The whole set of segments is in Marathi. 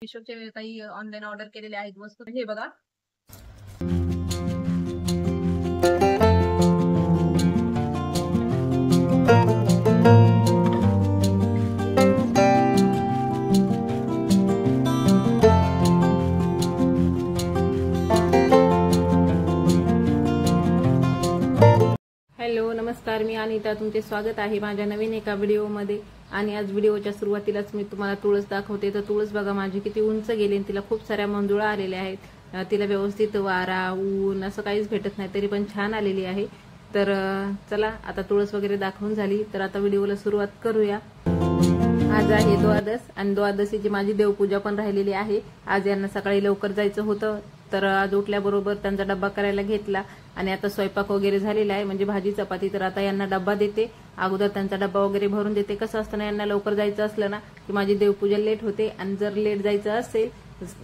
मिशोचे काही ऑनलाईन ऑर्डर केलेले आहेत वस्तू. हे बघा, हॅलो नमस्कार, मी अनिता. तुमचे स्वागत आहे माझ्या नवीन एका व्हिडिओमध्ये. आणि आज व्हिडिओच्या सुरुवातीलाच मी तुम्हाला तुळस दाखवते. तर तुळस बघा माझी किती उंच गेली. तिला खूप साऱ्या मंजुळा आलेल्या आहेत. तिला व्यवस्थित वारा ऊन असं काहीच भेटत नाही, तरी पण छान आलेली आहे. तर चला आता तुळस वगैरे दाखवून झाली, तर आता व्हिडिओला सुरुवात करूया. आज आहे द्वादश आणि द्वादशीची माझी देवपूजा पण राहिलेली आहे. आज यांना सकाळी लवकर जायचं होतं, तर आज उठल्याबरोबर त्यांचा डब्बा करायला घेतला आणि आता स्वयंपाक वगैरे झालेला आहे, म्हणजे भाजी चपाती. तर आता यांना डब्बा देते, अगोदर त्यांचा डब्बा वगैरे भरून देते. कसं असतं ना, यांना लवकर जायचं असलं ना की माझी देवपूजा लेट होते. आणि जर लेट जायचं असेल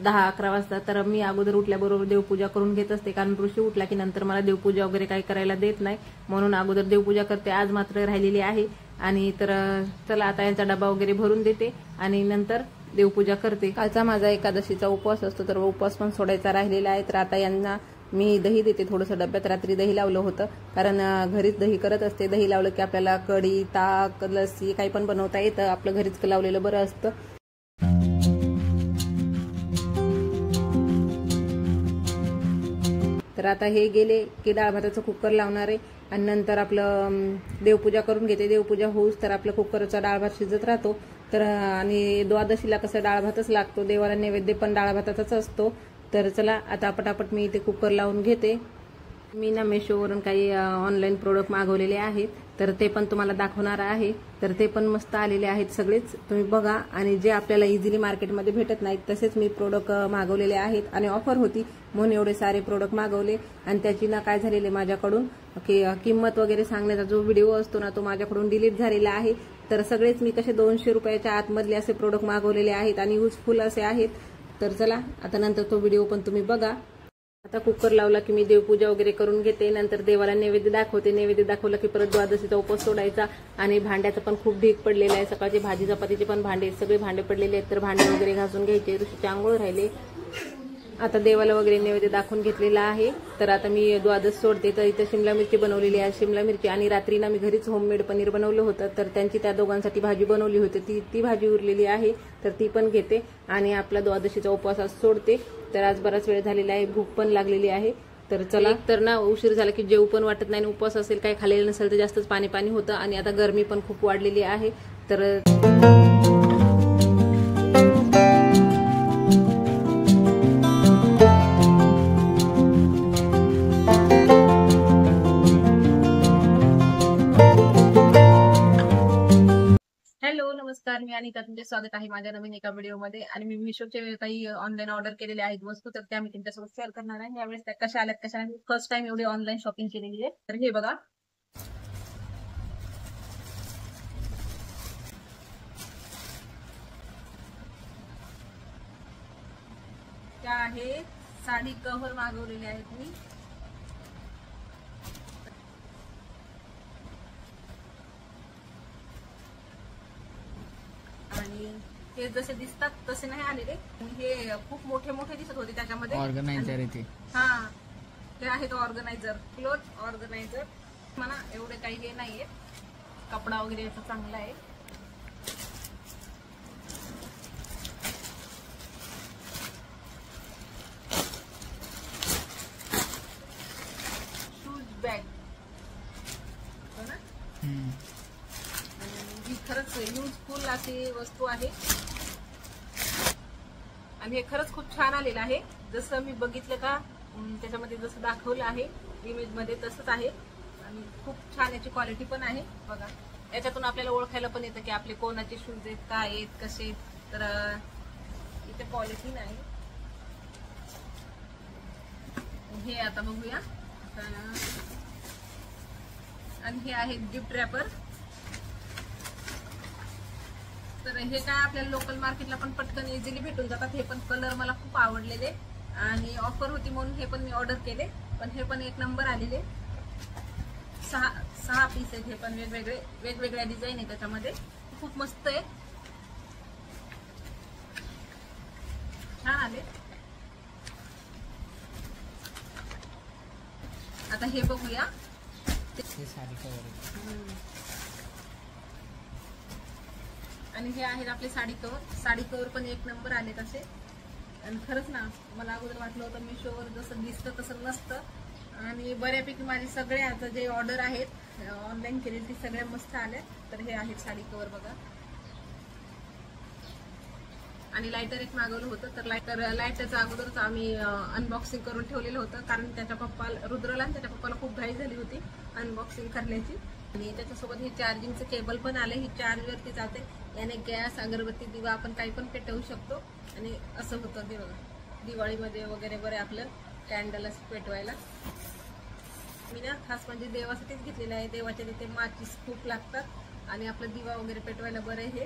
10-11 वाजता, तर मी अगोदर उठल्याबरोबर देवपूजा करून घेत असते, कारण ऋषी उठला की नंतर मला देवपूजा वगैरे काही करायला देत नाही, म्हणून अगोदर देवपूजा करते. आज मात्र राहिलेली आहे. आणि तर चला आता यांचा डब्बा वगैरे भरून देते आणि नंतर देवपूजा करते. कालचा माझा एकादशीचा उपवास असतो, तर उपवास पण सोडायचा राहिलेला आहे. तर आता यांना मी दही देते थोडंसं डब्यात. रात्री दही लावलं होतं, कारण घरीच दही करत असते. दही लावलं की आपल्याला कढी, ताक, लस्सी काही पण बनवता येतं. आपलं घरीच लावलेलं बरं असतं. तर आता हे गेले की डाळ भाताचं कुकर लावणार आहे आणि नंतर आपलं देवपूजा करून घेते. देवपूजा होऊस तर आपलं कुकरचा डाळ भात शिजत राहतो. तर आणि द्वादशीला कसं डाळ भातच लागतो, देवाला नैवेद्य पण डाळ भाताचाच असतो. तर चला आता पटापट मी इथे कुकर लावून घेते. मी ना मेशोवरून काही ऑनलाईन प्रोडक्ट मागवलेले आहेत, तर ते पण तुम्हाला दाखवणार आहे. तर ते पण मस्त आलेले आहेत सगळेच, तुम्ही बघा. आणि जे आपल्याला इझिली मार्केटमध्ये भेटत नाहीत तसेच मी प्रोडक्ट मागवलेले आहेत. आणि ऑफर होती म्हणून एवढे सारे प्रोडक्ट मागवले. आणि त्याची ना काय झालेले माझ्याकडून की किंमत वगैरे सांगण्याचा जो व्हिडिओ असतो ना, तो माझ्याकडून डिलीट झालेला आहे. तर सगळेच मी कसे 200 रुपयाच्या आतमधले असे प्रोडक्ट मागवलेले आहेत आणि युजफुल असे आहेत. तर चला आता नंतर तो व्हिडिओ पण तुम्ही बघा. आता कुकर लावला की मी देवपूजा वगैरे करून घेते, नंतर देवाला नैवेद्य दाखवते. नैवेद्य दाखवला की परत द्वादशीचा उपवास सोडायचा. आणि भांड्याचं पण खूप ढीक पडलेला आहे. सकाळचे भाजी चपातीचे पण भांडे, सगळे भांडे पडलेले आहेत, तर भांडे वगैरे घासून घ्यायचे. ऋषीचे आंघोळ राहिले. आता देवाला वगैरे नैवेद्य दाखवून घेतलेला आहे. तर आता मी द्वादश सोडते. तर इथं शिमला मिरची बनवलेली आहे, शिमला मिरची. आणि रात्री ना मी घरीच होममेड पनीर बनवलं होतं, तर त्यांची त्या दोघांसाठी भाजी बनवली होती. ती भाजी उरलेली आहे, तर ती पण घेते आणि आपला द्वादशीचा उपवास आज सोडते. तर आज बराच वेळ झालेला आहे, भूक पण लागलेली आहे. तर चला, तर ना उशीर झाला की जेवू पण वाटत नाही. उपवास असेल काही खाल्लेलं नसेल तर जास्तच पाणी पाणी होतं. आणि आता गरमी पण खूप वाढलेली आहे. तर हॅलो नमस्कार, मी अनिता. तुमचे स्वागत आहे माझ्या नवीन एका व्हिडिओमध्ये. आणि मी मिशोचे काही ऑनलाईन ऑर्डर केलेले आहेत वस्तू, तर त्या मी तुमच्यासोबत शेअर करणार आहे. यावेळेस त्या कशा आल्यात कशा नाही, फर्स्ट टाइम एवढी ऑनलाईन शॉपिंग केलेली आहे. तर हे बघा, त्या आहे साडी कव्हर मागवलेले आहेत मी. आणि हे जसे दिसतात तसे नाही आलेले, हे खूप मोठे मोठे दिसत होते त्याच्यामध्ये. ऑर्गनायझर आहे ते. हा, ते आहेत ऑर्गनायझर, क्लोथ ऑर्गनायझर. मला एवढे काही हे नाहीये, कपडा वगैरे याचा चांगला आहे. शूज बॅग हो ना. ही खरंच युजफुल अशी वस्तू आहे आणि हे खरंच खूप छान आलेलं आहे. जसं मी बघितलं का त्याच्यामध्ये जसं दाखवलं आहे इमेज मध्ये तसंच आहे. आणि खूप छान याची क्वालिटी पण आहे. बघा, याच्यातून आपल्याला ओळखायला पण येतं की आपले कोणाचे शूज आहेत, काय आहेत, कसे. तर इथे पॉलिथिन आहे. हे आता बघूया. आणि हे आहे गिफ्ट रॅपर. तर हे काय आपल्याला लोकल मार्केटला पण पटकन इझिली भेटून जातात. हे पण कलर मला खूप आवडलेले आणि ऑफर होती म्हणून हे पण मी ऑर्डर केले. पण हे पण एक नंबर आलेले. 6 पीस आहेत. हे पण वेगवेगळ्या डिझाईन आहे त्याच्यामध्ये. खूप मस्त आहे. आले. आता हे बघूया. आणि हे आहेत आपले साडी कव्हर. साडी कव्हर पण एक नंबर आले तसे. आणि खरंच ना, मला अगोदर वाटलं होतं मीशोवर जसं दिसतं तसं नसतं. आणि बऱ्यापैकी माझे सगळे आता जे ऑर्डर आहेत ऑनलाईन केलेली ती सगळ्या मस्त आल्या. तर हे आहेत साडी कव्हर बघा. आणि लायटर एक मागवलं होतं. तर लायटरचं अगोदरच आम्ही अनबॉक्सिंग करून ठेवलेलं होतं, कारण त्याच्या पप्पाला, रुद्रला आणि त्याच्या पप्पाला खूप घाई झाली होती अनबॉक्सिंग करण्याची. आणि त्याच्यासोबत हे चार्जिंगचं केबल पण आले. ही चार्जवरती जाते. याने गॅस, अगरबत्ती, दिवा आपण काही पण पेटवू शकतो. आणि असं होतं ते बघा, दिवाळीमध्ये वगैरे बरे आपलं कॅन्डल असं पेटवायला. मी ना खास म्हणजे देवासाठीच घेतलेलं आहे. देवाच्या तिथे माचीस खूप लागतात आणि आपलं दिवा वगैरे पेटवायला बरं हे.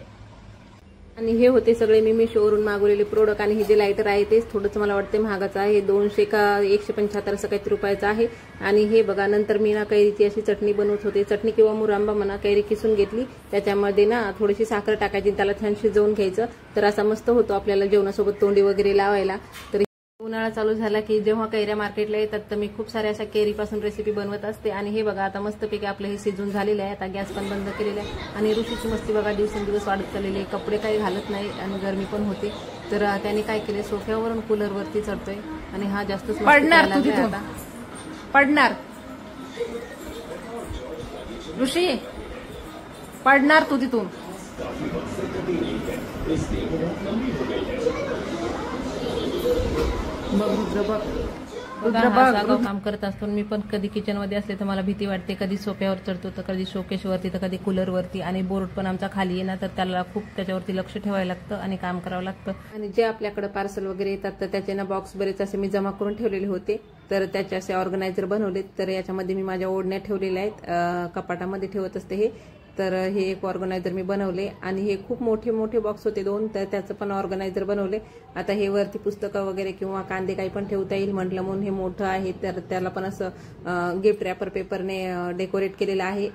आणि हे होते सगळे मी मीशोवरून मागवलेले प्रोडक्ट. आणि हे जे लायटर आहे तेच थोडंसं मला वाटतं महागाचं आहे. 200 का 175 असं काहीतरी रुपयाचं आहे. आणि हे बघा, नंतर मी ना कैरीची अशी चटणी बनवत होते. चटणी किंवा मुरांबा म्हणा. कैरी किसून घेतली, त्याच्यामध्ये ना थोडीशी साखर टाकायची, त्याला छान शिजवून घ्यायचं. तर असा मस्त होतो आपल्याला जेवणासोबत तोंडी वगैरे लावायला. तर उन्हाळा चालू झाला की जेव्हा कैऱ्या मार्केटला येतात तर मी खूप साऱ्या अशा कैरीपासून रेसिपी बनवत असते. आणि हे बघा, आता मस्तपैकी आपलं हे शिजून झालेलं आहे. आता गॅस पण बंद केलेला आहे. आणि ऋषीची मस्ती बघा दिवसेंदिवस वाढत चाललेली आहे. कपडे काही घालत नाही आणि गरमी पण होते. तर त्याने काय केले, सोफ्यावरून कूलरवरती चढतोय. आणि हा जास्तच पडणार आता, पडणार ऋषी, पडणार तू तिथून. काम करत असतो मी पण. कधी किचन मध्ये असले तर मला भीती वाटते. कधी सोफ्यावर चढतो तर कधी शोकेशवरती तर कधी कूलरवरती. आणि बोर्ड पण आमचा खाली आहे ना, तर त्याला खूप त्याच्यावरती लक्ष ठेवायला लागतं आणि काम करावं लागतं. आणि जे आपल्याकडे पार्सल वगैरे येतात तर त्याचे ना बॉक्स बरेच असे मी जमा करून ठेवलेले होते. तर त्याचे असे ऑर्गनायझर बनवलेत. तर याच्यामध्ये मी माझ्या ओढण्या ठेवलेल्या आहेत. कपाटामध्ये ठेवत असते हे. तर हे एक ऑर्गनायझर मी बनवले. आणि हे खूप मोठे मोठे बॉक्स होते 2, तर त्याचं पण ऑर्गनायझर बनवले. आता हे वरती पुस्तकं वगैरे किंवा कांदे काही पण ठेवता येईल म्हटलं म्हणून हे मोठं आहे. तर त्याला पण असं गिफ्ट रॅपर पेपरने डेकोरेट केलेलं आहे.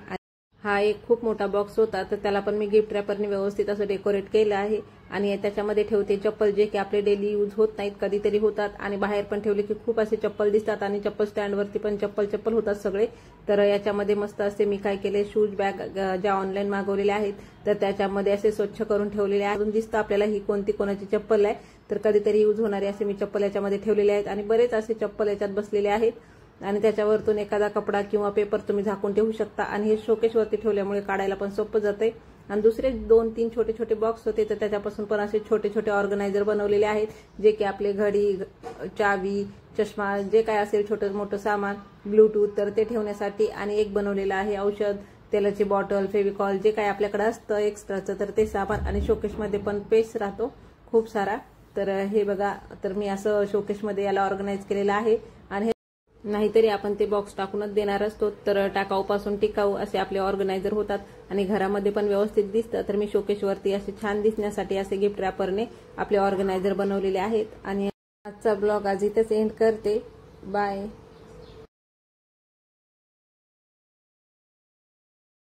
हा एक खूप मोठा बॉक्स होता, तर त्याला पण मी गिफ्ट रॅपरने व्यवस्थित असं डेकोरेट केलं आहे. आणि त्याच्यामध्ये ठेवते चप्पल, जे की आपले डेली यूज होत नाहीत, कधीतरी होतात. आणि बाहेर पण ठेवले की खूप असे चप्पल दिसतात. आणि चप्पल स्टँडवरती पण चप्पल होतात सगळे. तर याच्यामध्ये मस्त असे मी काय केले, शूज बॅग ज्या ऑनलाईन मागवलेल्या आहेत तर त्याच्यामध्ये असे स्वच्छ करून ठेवलेले आहे. अजून दिसतं आपल्याला ही कोणाची चप्पल आहे. तर कधीतरी यूज होणारे असे मी चप्पल याच्यामध्ये ठेवलेले आहेत. आणि बरेच असे चप्पल याच्यात बसलेले आहेत. आणि त्याच्यावरतून एखादा कपडा किंवा पेपर तुम्ही झाकून ठेवू शकता. आणि हे शोकेशवरती ठेवल्यामुळे काढायला पण सोपं जाते. आणि दुसरे 2-3 छोटे छोटे बॉक्स होते, तर त्याच्यापासून पण असे छोटे छोटे ऑर्गनायझर बनवलेले आहेत, जे की आपले घडी, चावी, चष्मा, जे काय असेल छोटं मोठं सामान, ब्लूटूथ, तर ते ठेवण्यासाठी. आणि एक बनवलेलं आहे औषध, तेलाची बॉटल, फेविकॉल, जे काय आपल्याकडे असतं एक्स्ट्राचं तर ते सामान. आणि शोकेशमध्ये पण पेस्ट राहतो खूप सारा. तर हे बघा, तर मी असं शोकेशमध्ये याला ऑर्गनाईज केलेलं आहे. आणि नाहीतरी आपण ते बॉक्स टाकूनच देणार असतो. तर टाकाऊपासून टिकाऊ असे आपले ऑर्गनायझर होतात आणि घरामध्ये पण व्यवस्थित दिसतं. तर मी शोकेशवरती असे छान दिसण्यासाठी असे गिफ्ट रॅपरने आपले ऑर्गनायझर बनवलेले आहेत. आणि आजचा ब्लॉग आज इथेच एंड करते. बाय.